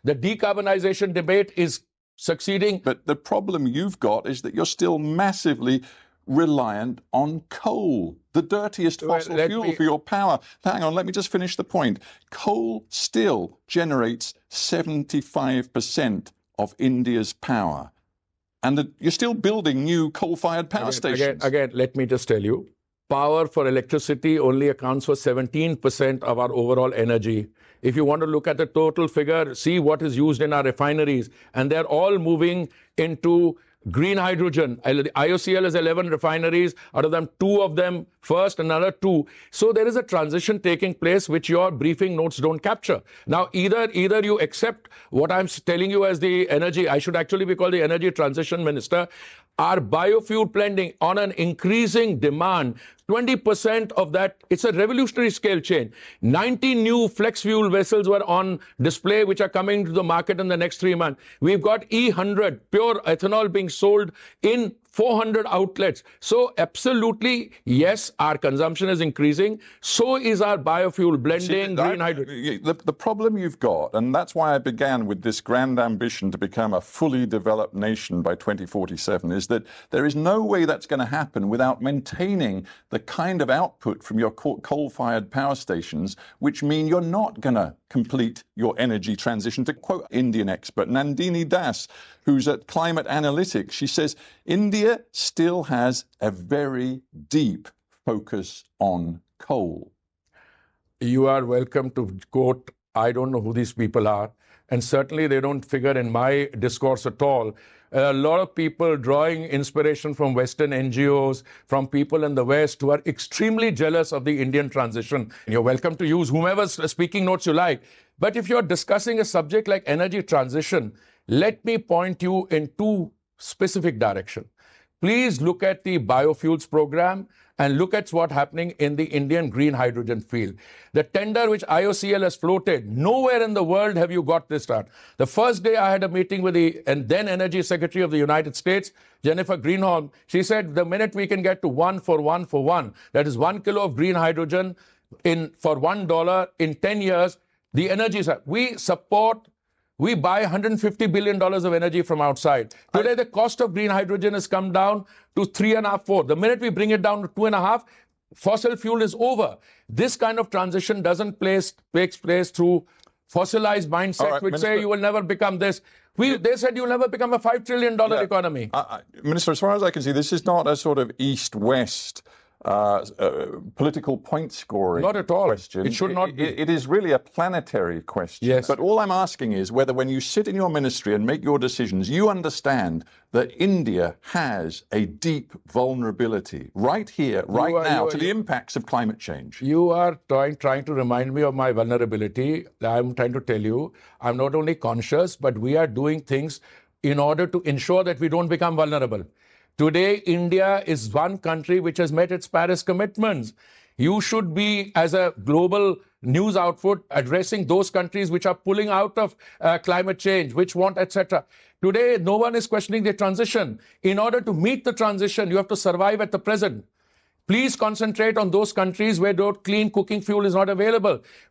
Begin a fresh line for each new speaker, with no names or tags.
The decarbonization debate is succeeding.
But the problem you've got is that you're still massively reliant on coal, the dirtiest fossil fuel for your power. Hang on, let me just finish the point. Coal still generates 75% of India's power. And you're still building new coal-fired power stations.
Again, let me just tell you, power for electricity only accounts for 17% of our overall energy. If you want to look at the total figure, see what is used in our refineries, and they're all moving into green hydrogen. The IOCL has 11 refineries, out of them 2 of them first, another 2. So there is a transition taking place which your briefing notes don't capture. Now, either you accept what I'm telling you as the energy, I should actually be called the energy transition minister, our biofuel blending on an increasing demand, 20% of that, it's a revolutionary scale change. 90 new flex fuel vessels were on display, which are coming to the market in the next 3 months. We've got E100 pure ethanol being sold in 400 outlets. So absolutely, yes, our consumption is increasing. So is our biofuel blending, green hydrogen.
The problem you've got, and that's why I began with this grand ambition to become a fully developed nation by 2047, is that there is no way that's going to happen without maintaining the kind of output from your coal-fired power stations, which mean you're not going to complete your energy transition. To quote Indian expert Nandini Das, who's at Climate Analytics, she says, India still has a very deep focus on coal.
You are welcome to quote, I don't know who these people are, and certainly they don't figure in my discourse at all. A lot of people drawing inspiration from Western NGOs, from people in the West who are extremely jealous of the Indian transition. You're welcome to use whomever's speaking notes you like. But if you're discussing a subject like energy transition, let me point you in 2 specific directions. Please look at the biofuels program and look at what's happening in the Indian green hydrogen field. The tender which IOCL has floated, nowhere in the world have you got this done. The first day I had a meeting with the then Energy Secretary of the United States, Jennifer Greenholm. She said the minute we can get to 1 for 1 for 1, that is 1 kilo of green hydrogen for $1 in 10 years, the energy side. We buy $150 billion of energy from outside. Today, the cost of green hydrogen has come down to 3.5, 4. The minute we bring it down to 2.5, fossil fuel is over. This kind of transition doesn't takes place through fossilized mindsets which say you will never become this. They said you'll never become a $5 trillion economy.
Minister, as far as I can see, this is not a sort of East-West political point scoring
not at all.
Question.
It should not be.
It is really a planetary question.
Yes.
But all I'm asking is whether when you sit in your ministry and make your decisions, you understand that India has a deep vulnerability right here, right now, to the impacts of climate change.
You are trying to remind me of my vulnerability. I'm trying to tell you, I'm not only conscious, but we are doing things in order to ensure that we don't become vulnerable. Today, India is one country which has met its Paris commitments. You should be, as a global news output, addressing those countries which are pulling out of climate change, which want, etc. Today, no one is questioning the transition. In order to meet the transition, you have to survive at the present. Please concentrate on those countries where clean cooking fuel is not available.